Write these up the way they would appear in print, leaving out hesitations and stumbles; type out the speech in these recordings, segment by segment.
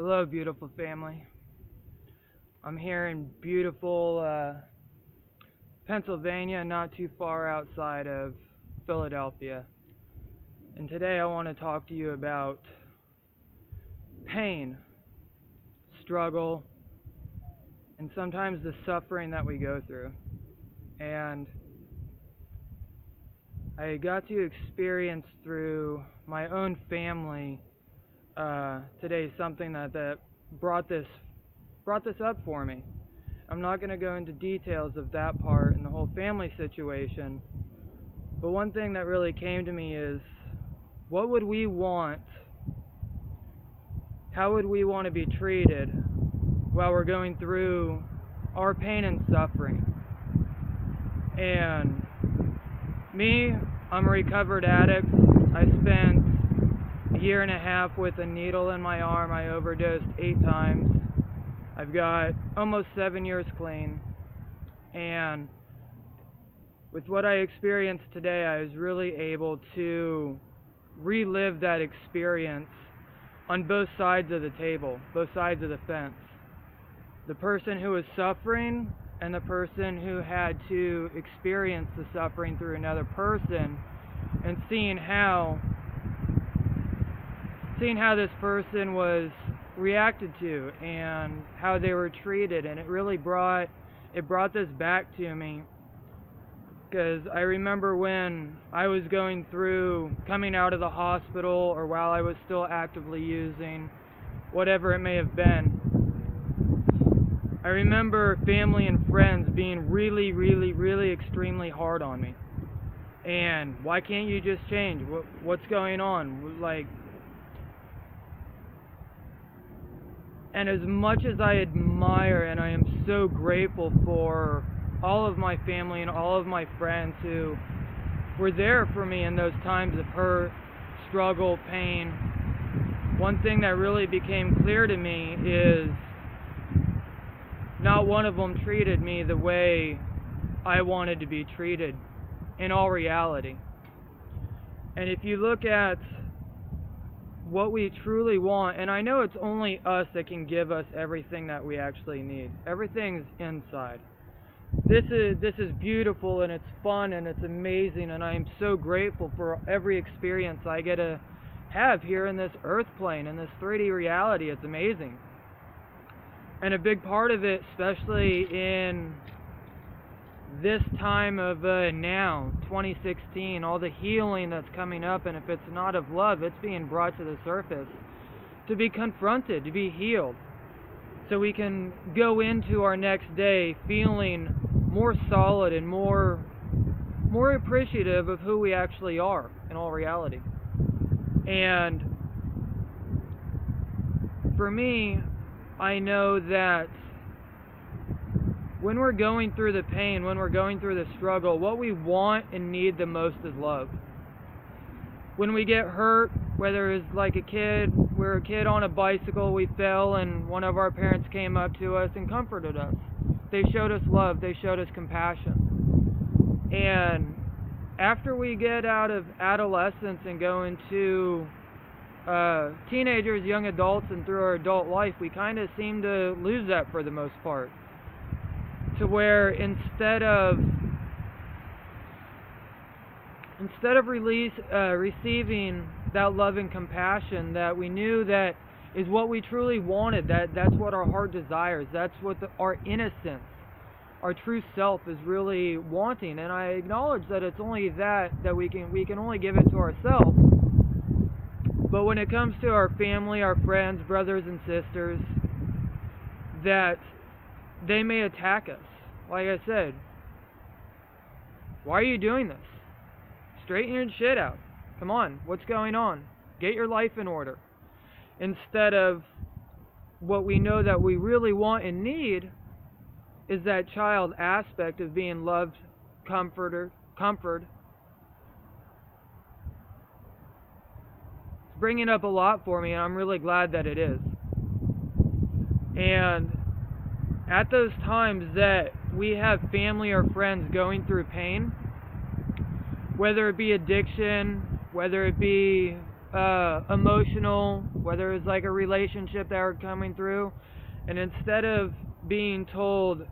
Hello, beautiful family. I'm here in beautiful Pennsylvania, not too far outside of Philadelphia. And today I want to talk to you about pain, struggle, and sometimes the suffering that we go through. And I got to experience through my own family today something that brought this up for me. I'm not going to go into details of that part and the whole family situation, but one thing that really came to me is, what would we want? How would we want to be treated while we're going through our pain and suffering? And me, I'm a recovered addict. I spent a year and a half with a needle in my arm. I overdosed 8 times. I've got almost 7 years clean, and with what I experienced today, I was really able to relive that experience on both sides of the table, both sides of the fence. The person who was suffering and the person who had to experience the suffering through another person, and seeing how this person was reacted to and how they were treated. And it really brought this back to me, because I remember when I was going through coming out of the hospital, or while I was still actively using, whatever it may have been, I remember family and friends being really, really, really extremely hard on me. And why can't you just change? What's going on? And as much as I admire and I am so grateful for all of my family and all of my friends who were there for me in those times of hurt, struggle, pain, one thing that really became clear to me is not one of them treated me the way I wanted to be treated in all reality. And if you look at what we truly want, and I know it's only us that can give us everything that we actually need. Everything's inside. This is beautiful, and it's fun, and it's amazing, and I am so grateful for every experience I get to have here in this earth plane, in this 3D reality. It's amazing. And a big part of it, especially in this time of now, 2016, all the healing that's coming up, and if it's not of love, it's being brought to the surface to be confronted, to be healed, so we can go into our next day feeling more solid and more appreciative of who we actually are in all reality. And for me, I know that when we're going through the pain, when we're going through the struggle, what we want and need the most is love. When we get hurt, whether it's like a kid, we're a kid on a bicycle, we fell, and one of our parents came up to us and comforted us. They showed us love, they showed us compassion. And after we get out of adolescence and go into teenagers, young adults, and through our adult life, we kind of seem to lose that for the most part. To where instead of receiving that love and compassion that we knew that is what we truly wanted, that's what our heart desires, that's what our innocence, our true self is really wanting. And I acknowledge that it's only that we can only give it to ourselves. But when it comes to our family, our friends, brothers and sisters, that they may attack us. Like I said, why are you doing this? Straighten your shit out. Come on, what's going on? Get your life in order. Instead of what we know that we really want and need is that child aspect of being loved, comforted. It's bringing up a lot for me, and I'm really glad that it is. And at those times that we have family or friends going through pain, whether it be addiction, whether it be emotional, whether it's like a relationship that we're coming through, and instead of being told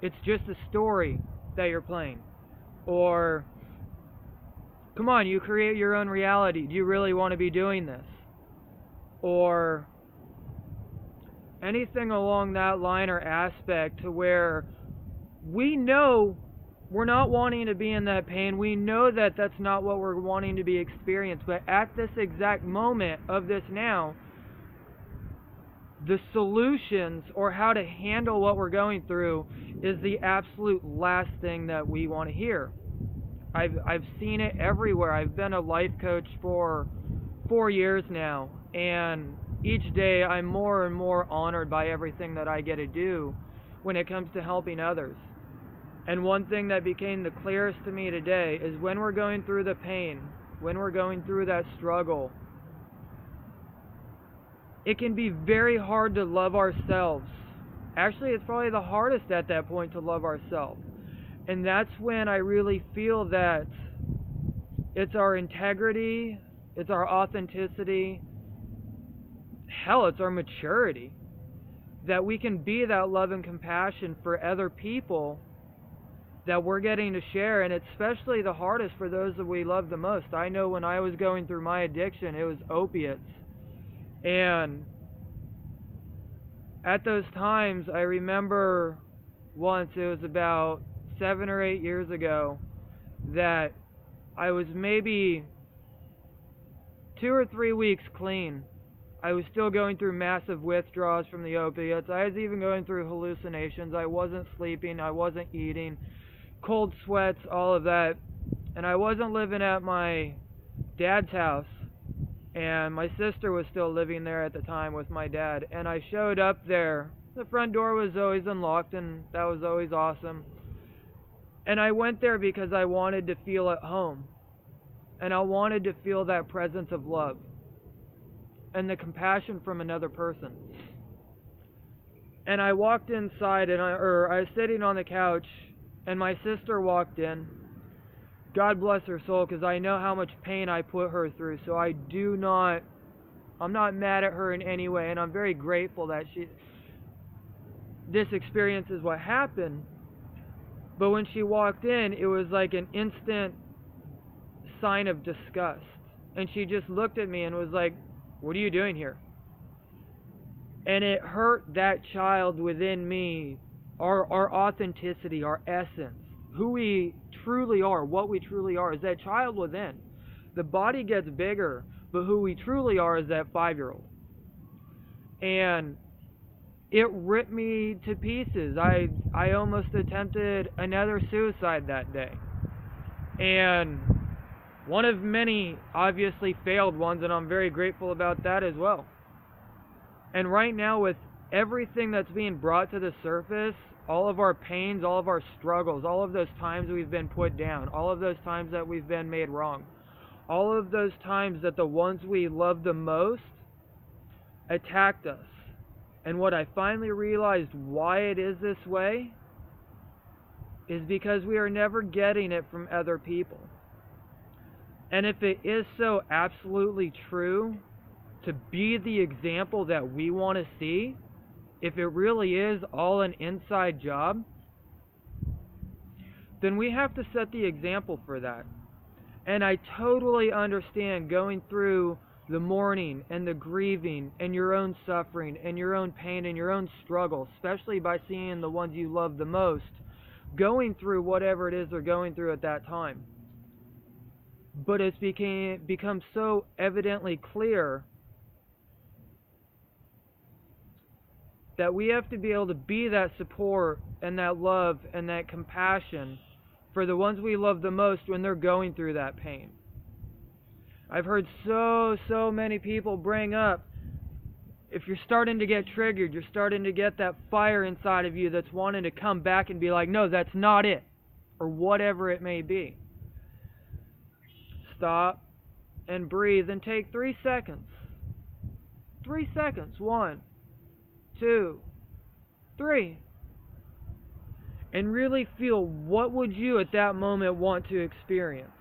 it's just a story that you're playing, or come on, you create your own reality, do you really want to be doing this, or anything along that line or aspect, to where we know we're not wanting to be in that pain. We know that that's not what we're wanting to be experienced. But at this exact moment of this now, the solutions or how to handle what we're going through is the absolute last thing that we want to hear. I've seen it everywhere. I've been a life coach for 4 years now, and each day I'm more and more honored by everything that I get to do when it comes to helping others. And one thing that became the clearest to me today is when we're going through the pain, when we're going through that struggle, it can be very hard to love ourselves. Actually, it's probably the hardest at that point to love ourselves. And that's when I really feel that it's our integrity, it's our authenticity, hell, it's our maturity, that we can be that love and compassion for other people that we're getting to share. And it's especially the hardest for those that we love the most. I know when I was going through my addiction, it was opiates. And at those times, I remember once, it was about 7 or 8 years ago, that I was maybe 2 or 3 weeks clean. I was still going through massive withdrawals from the opiates. I was even going through hallucinations. I wasn't sleeping. I wasn't eating. Cold sweats, all of that. And I wasn't living at my dad's house. And my sister was still living there at the time with my dad. And I showed up there. The front door was always unlocked, and that was always awesome. And I went there because I wanted to feel at home. And I wanted to feel that presence of love and the compassion from another person. And I walked inside, and I was sitting on the couch, and my sister walked in. God bless her soul, because I know how much pain I put her through. So I'm not mad at her in any way, and I'm very grateful that this experience is what happened. But when she walked in, it was like an instant sign of disgust. And she just looked at me and was like, "What are you doing here?" And it hurt that child within me, our authenticity, our essence, who we truly are, what we truly are, is that child within. The body gets bigger, but who we truly are is that 5-year-old. And it ripped me to pieces. I almost attempted another suicide that day. And one of many obviously failed ones, and I'm very grateful about that as well. And right now, with everything that's being brought to the surface, all of our pains, all of our struggles, all of those times we've been put down, all of those times that we've been made wrong, all of those times that the ones we love the most attacked us. And what I finally realized why it is this way is because we are never getting it from other people. And if it is so absolutely true to be the example that we want to see, if it really is all an inside job, then we have to set the example for that. And I totally understand going through the mourning and the grieving and your own suffering and your own pain and your own struggle, especially by seeing the ones you love the most going through whatever it is they're going through at that time. But it's become so evidently clear that we have to be able to be that support and that love and that compassion for the ones we love the most when they're going through that pain. I've heard so many people bring up, if you're starting to get triggered, you're starting to get that fire inside of you that's wanting to come back and be like, no, that's not it, or whatever it may be. Stop and breathe and take 3 seconds. 3 seconds. 1, 2, 3. And really feel, what would you at that moment want to experience?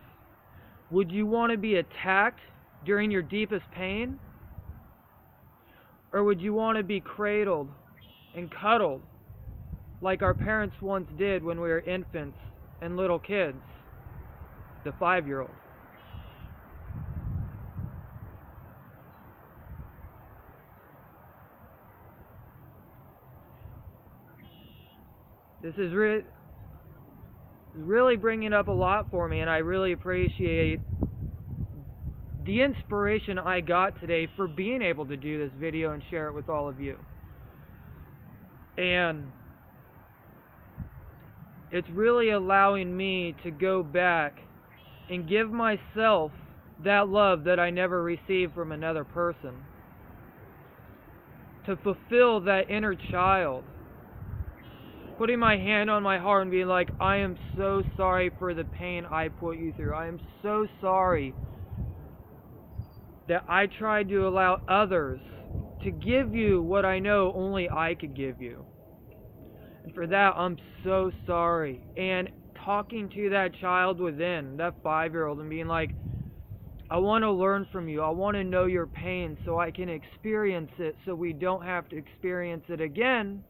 Would you want to be attacked during your deepest pain? Or would you want to be cradled and cuddled like our parents once did when we were infants and little kids, the 5-year-old? This is really bringing up a lot for me, and I really appreciate the inspiration I got today for being able to do this video and share it with all of you. And it's really allowing me to go back and give myself that love that I never received from another person, to fulfill that inner child, putting my hand on my heart and being like, I am so sorry for the pain I put you through. I am so sorry that I tried to allow others to give you what I know only I could give you. And for that, I'm so sorry. And talking to that child within, that 5-year-old, and being like, I want to learn from you. I want to know your pain so I can experience it, so we don't have to experience it again,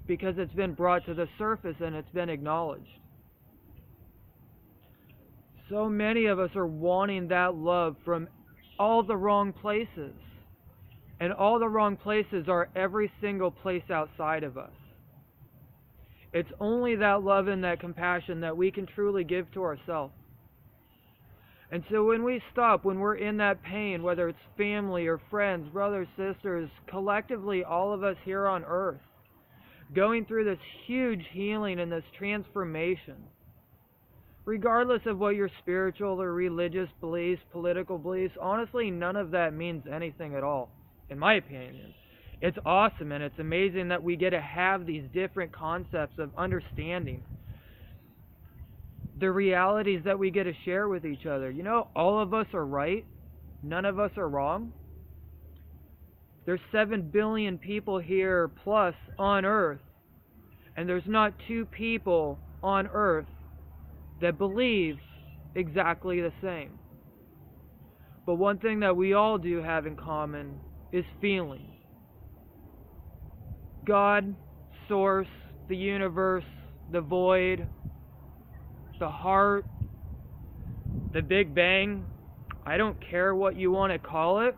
because it's been brought to the surface and it's been acknowledged. So many of us are wanting that love from all the wrong places. And all the wrong places are every single place outside of us. It's only that love and that compassion that we can truly give to ourselves. And so when we stop, when we're in that pain, whether it's family or friends, brothers, sisters, collectively all of us here on earth, going through this huge healing and this transformation, regardless of what your spiritual or religious beliefs, political beliefs, honestly, none of that means anything at all, in my opinion. It's awesome and it's amazing that we get to have these different concepts of understanding the realities that we get to share with each other. You know, all of us are right. None of us are wrong. There's 7 billion people here plus on Earth, and there's not 2 people on Earth that believe exactly the same. But one thing that we all do have in common is feeling. God, Source, the universe, the void, the heart, the Big Bang, I don't care what you want to call it.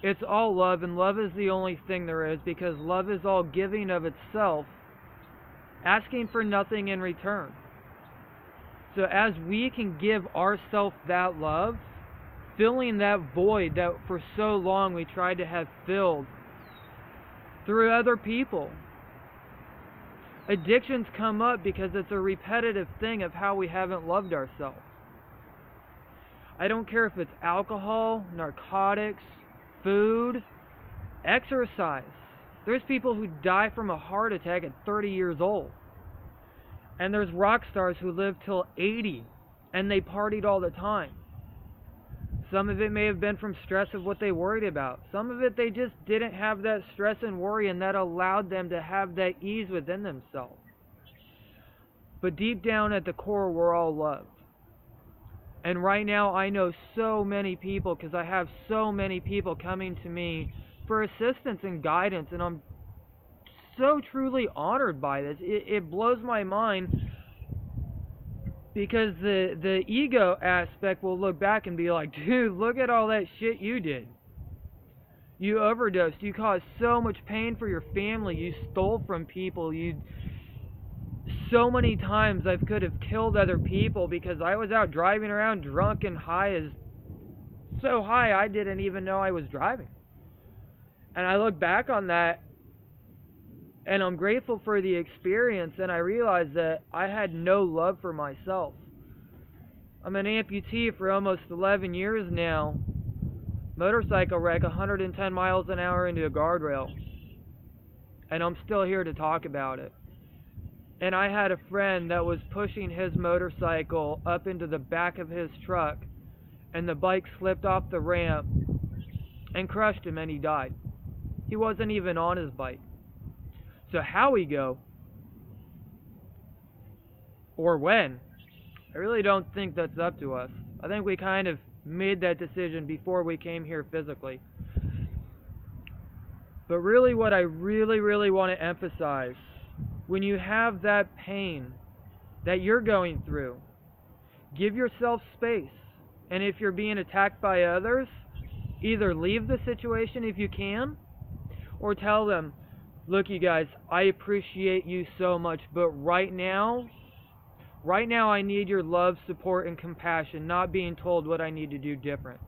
It's all love, and love is the only thing there is, because love is all giving of itself, asking for nothing in return. So as we can give ourselves that love, filling that void that for so long we tried to have filled through other people. Addictions come up because it's a repetitive thing of how we haven't loved ourselves. I don't care if it's alcohol, narcotics, food, exercise. There's people who die from a heart attack at 30 years old. And there's rock stars who live till 80 and they partied all the time. Some of it may have been from stress of what they worried about. Some of it they just didn't have that stress and worry, and that allowed them to have that ease within themselves. But deep down at the core, we're all loved. And right now I know so many people, because I have so many people coming to me for assistance and guidance, and I'm so truly honored by this. It blows my mind, because the ego aspect will look back and be like, dude, look at all that shit you did. You overdosed. You caused so much pain for your family. You stole from people. So many times I could have killed other people because I was out driving around drunk and high, so high I didn't even know I was driving. And I look back on that, and I'm grateful for the experience, and I realized that I had no love for myself. I'm an amputee for almost 11 years now. Motorcycle wreck, 110 miles an hour into a guardrail. And I'm still here to talk about it. And I had a friend that was pushing his motorcycle up into the back of his truck, and the bike slipped off the ramp and crushed him, and he died. He wasn't even on his bike. So how we go, or when, I really don't think that's up to us. I think we kind of made that decision before we came here physically. But really what I really want to emphasize, when you have that pain that you're going through, give yourself space. And if you're being attacked by others, either leave the situation if you can, or tell them, look you guys, I appreciate you so much, but right now I need your love, support, and compassion, not being told what I need to do different.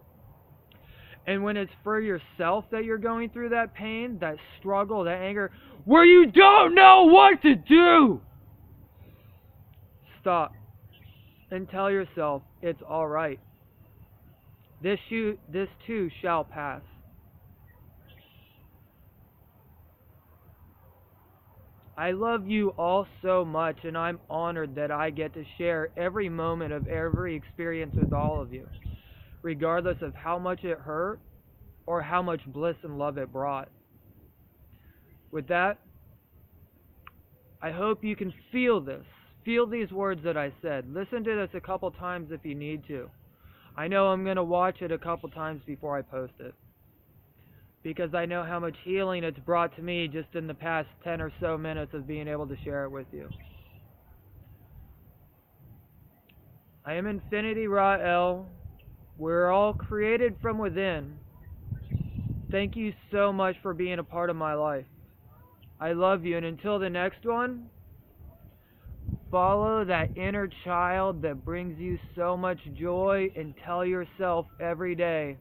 And when it's for yourself that you're going through that pain, that struggle, that anger, where you don't know what to do, stop and tell yourself it's all right. This too shall pass. I love you all so much, and I'm honored that I get to share every moment of every experience with all of you, regardless of how much it hurt or how much bliss and love it brought. With that, I hope you can feel this. Feel these words that I said. Listen to this a couple times if you need to. I know I'm going to watch it a couple times before I post it, because I know how much healing it's brought to me just in the past 10 or so minutes of being able to share it with you. I am Infinity Ra-El. We're all created from within. Thank you so much for being a part of my life. I love you, and until the next one, follow that inner child that brings you so much joy and tell yourself every day,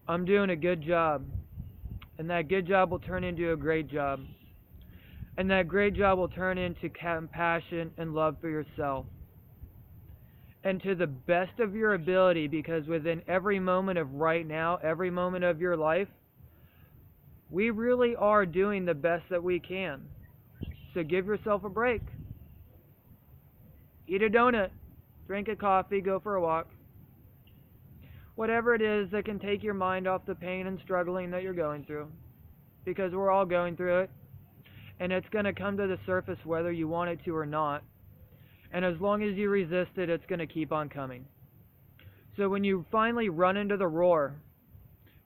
I'm doing a good job. And that good job will turn into a great job. And that great job will turn into compassion and love for yourself. And to the best of your ability, because within every moment of right now, every moment of your life, we really are doing the best that we can. So give yourself a break. Eat a donut, drink a coffee, go for a walk. Whatever it is that can take your mind off the pain and struggling that you're going through. Because we're all going through it. And it's going to come to the surface whether you want it to or not. And as long as you resist it, it's going to keep on coming. So when you finally run into the roar,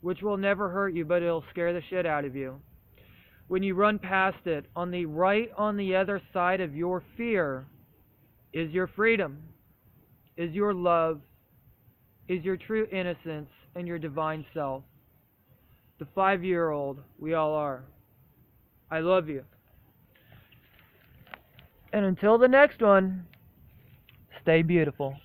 which will never hurt you, but it'll scare the shit out of you. When you run past it, on the other side of your fear is your freedom, is your love, is your true innocence, and your divine self. The 5-year-old we all are. I love you. And until the next one, stay beautiful.